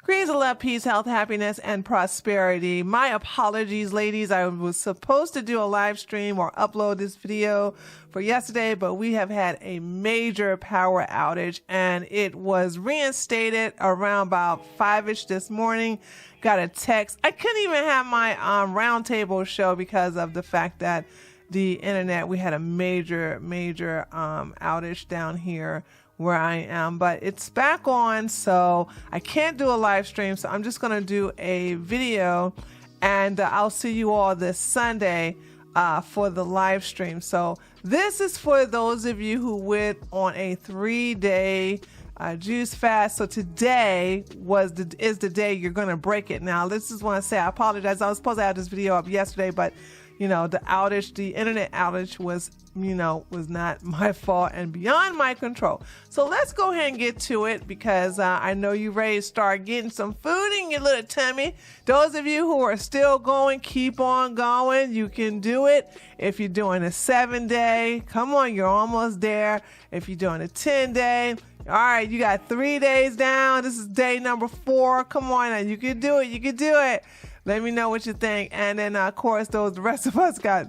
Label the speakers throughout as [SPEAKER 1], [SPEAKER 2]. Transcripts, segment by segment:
[SPEAKER 1] Greetings of love, peace, health, happiness, and prosperity. My apologies, ladies. I was supposed to do a live stream or upload this video for yesterday, but we have had a major power outage and it was reinstated around about 5-ish this morning. Got a text. I couldn't even have my roundtable show because of the fact that the internet, we had a major outage down here where I am, but it's back on, so I can't do a live stream, so I'm just going to do a video, and I'll see you all this Sunday for the live stream. So this is for those of you who went on a 3-day juice fast. So today is the day you're going to break it. Now, this is when I say I apologize. I was supposed to have this video up yesterday, but the outage, the internet outage was not my fault and beyond my control. So let's go ahead and get to it because I know you're ready to start getting some food in your little tummy. Those of you who are still going, keep on going. You can do it. If you're doing a 7-day, come on, you're almost there. If you're doing a 10-day, all right, you got 3 days down. This is day number 4. Come on now, you can do it. You can do it. Let me know what you think. And then, of course, the rest of us got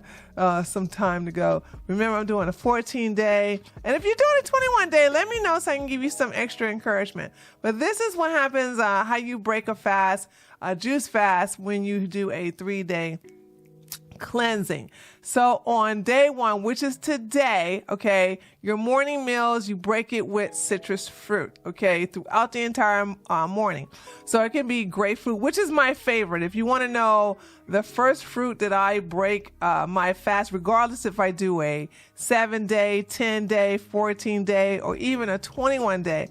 [SPEAKER 1] some time to go. Remember, I'm doing a 14-day. And if you're doing a 21-day, let me know so I can give you some extra encouragement. But this is what happens, how you break a fast, a juice fast, when you do a 3-day cleansing. So on day 1, which is today, okay, your morning meals, you break it with citrus fruit, okay, throughout the entire morning. So it can be grapefruit, which is my favorite. If you want to know the first fruit that I break my fast, regardless if I do a 7-day, 10-day, 14-day, or even a 21-day,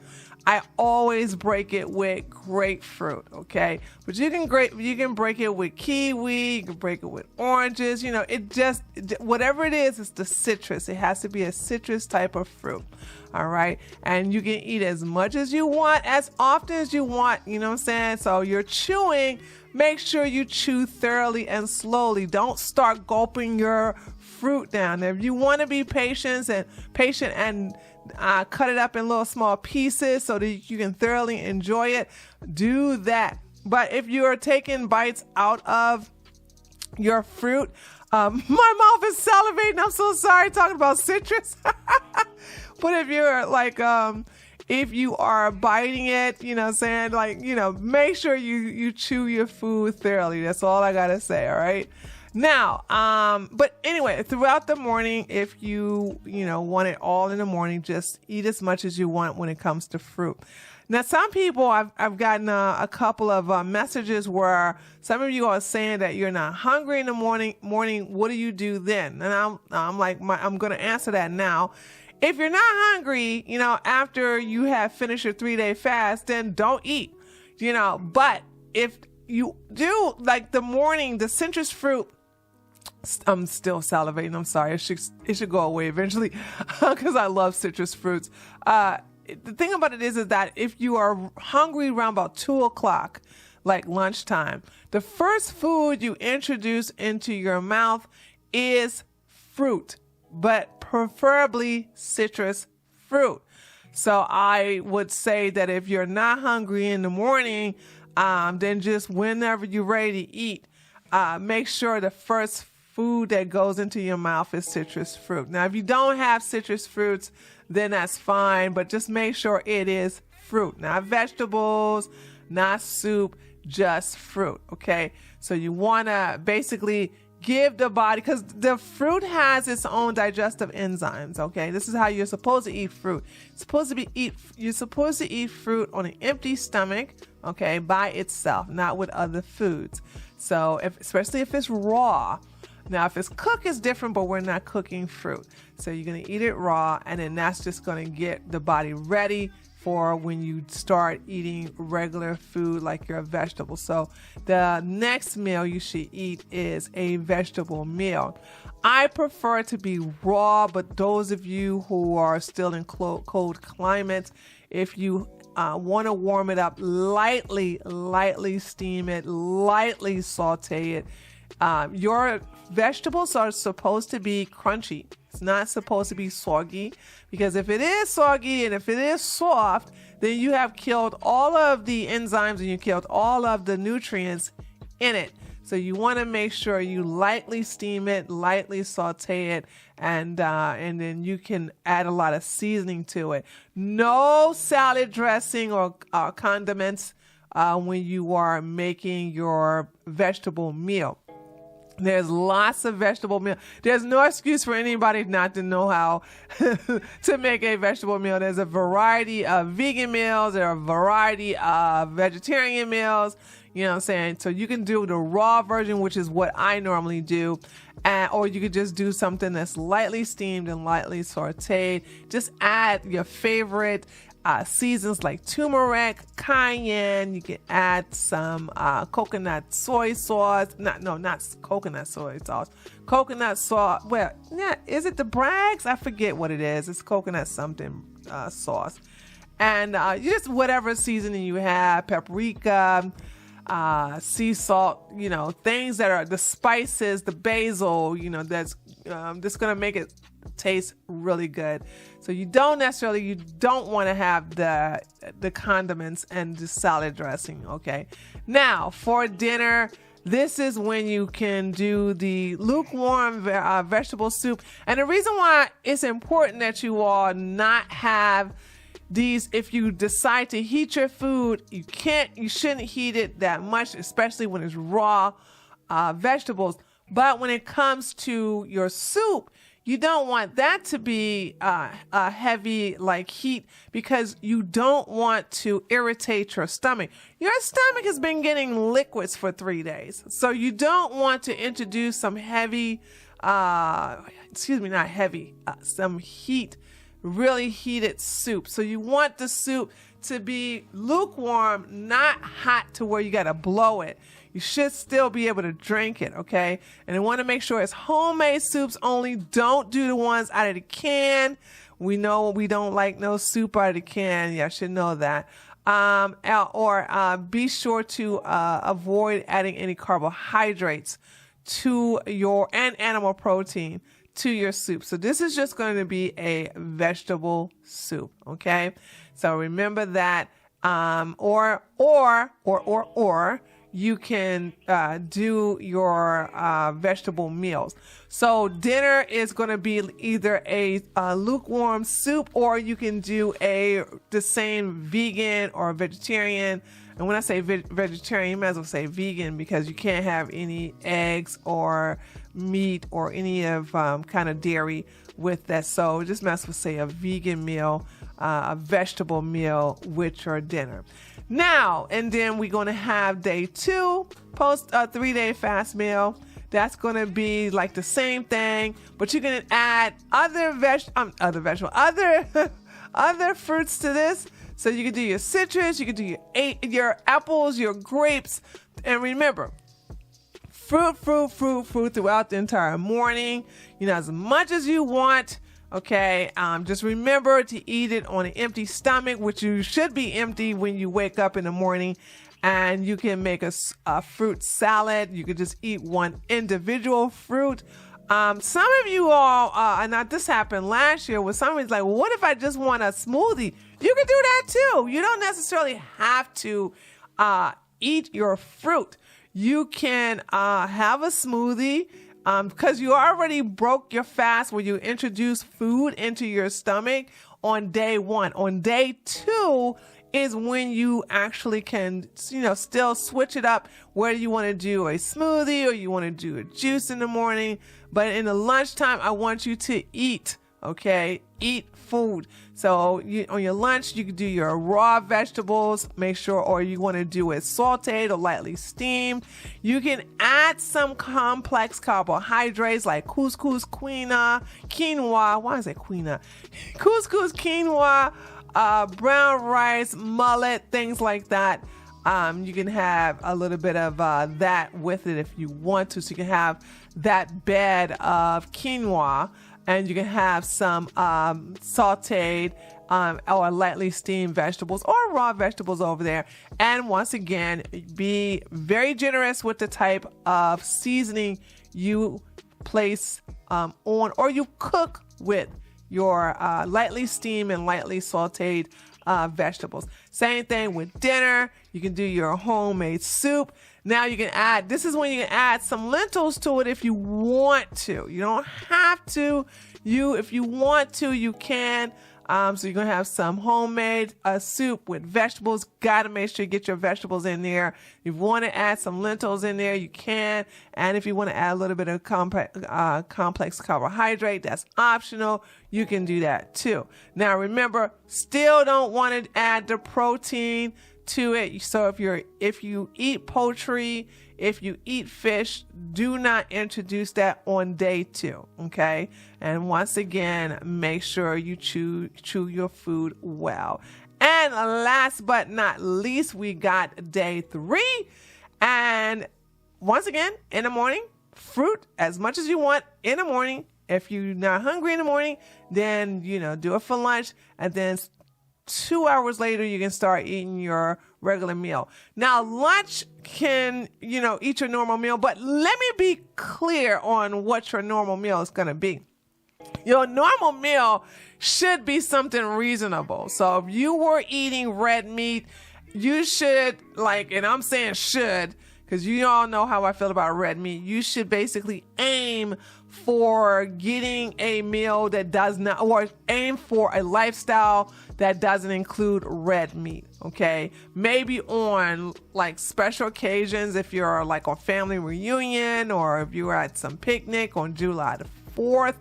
[SPEAKER 1] I always break it with grapefruit, okay? But you can break it with kiwi, you can break it with oranges, whatever it is, it's the citrus. It has to be a citrus type of fruit, all right? And you can eat as much as you want, as often as you want, you know what I'm saying? So you're chewing, make sure you chew thoroughly and slowly. Don't start gulping your fruit down. If you want to be patient and cut it up in little small pieces so that you can thoroughly enjoy it, do that. But if you are taking bites out of your fruit, my mouth is salivating. I'm so sorry talking about citrus. But if you're if you are biting it, make sure you chew your food thoroughly. That's all I gotta say, all right? Now, but anyway, throughout the morning, if you want it all in the morning, just eat as much as you want when it comes to fruit. Now, some people, I've gotten a couple of messages where some of you are saying that you're not hungry in the morning. What do you do then? And I'm going to answer that now. If you're not hungry, after you have finished your 3-day fast, then don't eat, but if you do the citrus fruit, I'm still salivating. I'm sorry. It should go away eventually because I love citrus fruits. The thing about it is that if you are hungry around about 2 o'clock, like lunchtime, the first food you introduce into your mouth is fruit, but preferably citrus fruit. So I would say that if you're not hungry in the morning, then just whenever you're ready to eat, make sure the first food that goes into your mouth is citrus fruit. Now, if you don't have citrus fruits, then that's fine, but just make sure it is fruit, not vegetables, not soup, just fruit, okay? So you want to basically give the body, because the fruit has its own digestive enzymes, okay? This is how you're supposed to eat fruit. You're supposed to eat fruit on an empty stomach, okay, by itself, not with other foods. So especially if it's raw. Now, if it's cooked, it's different, but we're not cooking fruit. So you're going to eat it raw, and then that's just going to get the body ready for when you start eating regular food like your vegetables. So the next meal you should eat is a vegetable meal. I prefer to be raw, but those of you who are still in cold climates, if you want to warm it up lightly steam it, lightly saute it, Your vegetables are supposed to be crunchy. It's not supposed to be soggy, because if it is soggy and if it is soft, then you have killed all of the enzymes and you killed all of the nutrients in it. So you want to make sure you lightly steam it, lightly saute it, and then you can add a lot of seasoning to it. No salad dressing or condiments when you are making your vegetable meal. There's lots of vegetable meal. There's no excuse for anybody not to know how to make a vegetable meal. There's a variety of vegan meals. There are a variety of vegetarian meals. You know what I'm saying? So you can do the raw version, which is what I normally do. Or you could just do something that's lightly steamed and lightly sauteed. Just add your favorite seasons like turmeric, cayenne. You can add some coconut soy sauce. Not coconut soy sauce. Coconut sauce. Well, yeah, is it the Bragg's? I forget what it is. It's coconut something sauce. And you just whatever seasoning you have, paprika, sea salt, you know, things that are the spices, the basil, you know, that's just going to make it taste really good. So you don't want to have the condiments and the salad dressing. Okay. Now for dinner, this is when you can do the lukewarm vegetable soup. And the reason why it's important that you all not have these, if you decide to heat your food, you shouldn't heat it that much, especially when it's raw vegetables. But when it comes to your soup, you don't want that to be a heavy like heat, because you don't want to irritate your stomach. Your stomach has been getting liquids for 3 days. So you don't want to introduce some heavy, some heat, really heated soup. So you want the soup to be lukewarm, not hot to where you got to blow it. You should still be able to drink it, okay? And I want to make sure it's homemade soups only. Don't do the ones out of the can. We know we don't like no soup out of the can. Yeah, I should know that. Be sure to avoid adding any carbohydrates to and animal protein to your soup. So this is just going to be a vegetable soup, okay? So remember that. Or you can do your vegetable meals. So dinner is going to be either a lukewarm soup, or you can do the same vegan or vegetarian. And when I say vegetarian, you might as well say vegan, because you can't have any eggs or meat or any of kind of dairy with that. So just might as well say a vegan meal, a vegetable meal with your dinner. Now, and then we're going to have day 2, post a 3-day fast meal. That's going to be like the same thing, but you can add other fruits to this. So you can do your citrus, you can do your apples, your grapes, and remember, fruit throughout the entire morning. You know, as much as you want. Okay, just remember to eat it on an empty stomach, which you should be empty when you wake up in the morning. And you can make a fruit salad. You could just eat one individual fruit. Some of you all, and this happened last year, where somebody's like, well, what if I just want a smoothie? You can do that too. You don't necessarily have to eat your fruit. You can have a smoothie. Because you already broke your fast where you introduce food into your stomach on day 1. On day 2 is when you actually can, still switch it up, whether you want to do a smoothie or you want to do a juice in the morning. But in the lunchtime, I want you to eat, okay? Eat food. So on your lunch, you can do your raw vegetables, make sure, or you want to do it sauteed or lightly steamed. You can add some complex carbohydrates like couscous, quinoa. Why is it quinoa? Couscous, quinoa, brown rice, mullet, things like that. You can have a little bit of that with it if you want to. So you can have that bed of quinoa. And you can have some sauteed or lightly steamed vegetables or raw vegetables over there. And once again, be very generous with the type of seasoning you place on or you cook with your lightly steamed and lightly sauteed vegetables. Same thing with dinner. You can do your homemade soup. Now you can add, this is when you can add some lentils to it if you want to. You don't have to. If you want to, you can. So you're going to have some homemade soup with vegetables. Got to make sure you get your vegetables in there. If you want to add some lentils in there, you can. And if you want to add a little bit of complex carbohydrate, that's optional. You can do that too. Now remember, still don't want to add the protein to it. So if you eat poultry, if you eat fish, do not introduce that on day 2, okay? And once again, make sure you chew your food well. And last but not least, we got day 3. And once again, in the morning, fruit as much as you want in the morning. If you're not hungry in the morning, then, do it for lunch. And then 2 hours later, you can start eating your regular meal. Now, lunch can, eat your normal meal, but let me be clear on what your normal meal is going to be. Your normal meal should be something reasonable. So if you were eating red meat, you should, and I'm saying should, because you all know how I feel about red meat, you should basically aim for getting a meal that does not, or aim for a lifestyle that doesn't include red meat, okay? Maybe on special occasions, if you're on family reunion, or if you're at some picnic on July the 4th,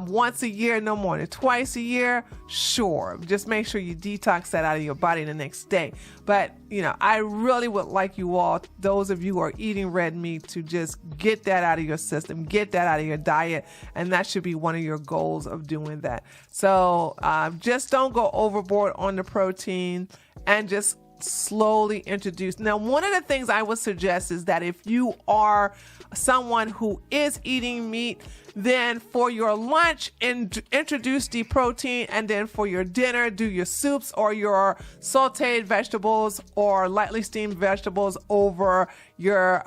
[SPEAKER 1] once a year, no more than twice a year, sure. Just make sure you detox that out of your body the next day. But, I really would like you all, those of you who are eating red meat, to just get that out of your system, get that out of your diet, and that should be one of your goals of doing that. So just don't go overboard on the protein, and just slowly introduce. Now, one of the things I would suggest is that if you are someone who is eating meat, then for your lunch, introduce the protein, and then for your dinner, do your soups or your sauteed vegetables or lightly steamed vegetables over your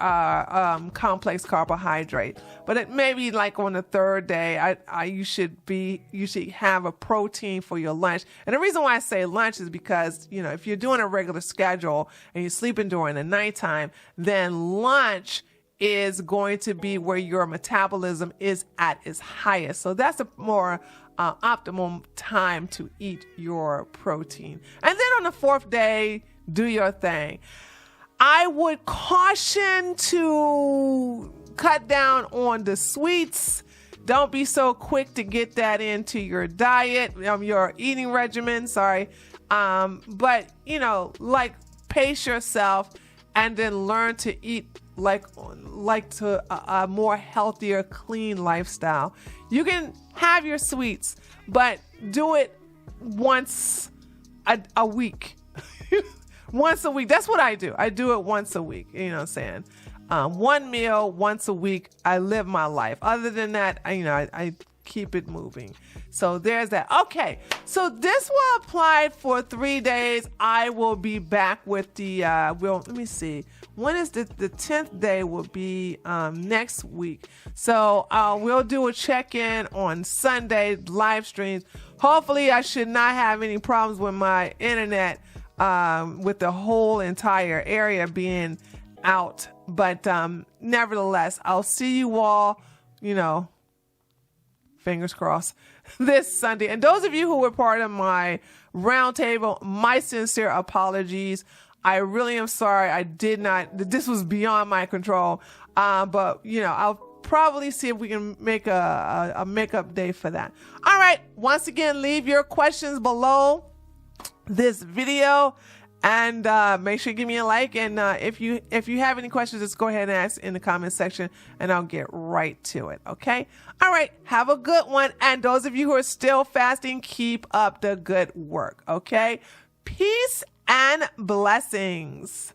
[SPEAKER 1] complex carbohydrate. But it may be on the 3rd day, you should have a protein for your lunch. And the reason why I say lunch is because, if you're doing a regular schedule and you're sleeping during the nighttime, then lunch is going to be where your metabolism is at its highest. So that's a more optimum time to eat your protein. And then on the 4th day, do your thing. I would caution to cut down on the sweets. Don't be so quick to get that into your diet, your eating regimen, sorry. But, pace yourself and then learn to eat to a more healthier, clean lifestyle. You can have your sweets, but do it once a week. Once a week. That's what I do. I do it once a week. You know what I'm saying? One meal once a week. I live my life. Other than that, I keep it moving. So there's that. Okay. So this will apply for 3 days. I will be back with the, let me see. When is the 10th day will be next week. So we'll do a check-in on Sunday, live streams. Hopefully I should not have any problems with my internet, with the whole entire area being out. But nevertheless, I'll see you all, fingers crossed, this Sunday. And those of you who were part of my roundtable, my sincere apologies. I really am sorry. I did not, this was beyond my control. But, I'll probably see if we can make a makeup day for that. All right. Once again, leave your questions below this video. And make sure you give me a like. And if you have any questions, just go ahead and ask in the comment section, and I'll get right to it. Okay. All right. Have a good one. And those of you who are still fasting, keep up the good work. Okay. Peace and blessings.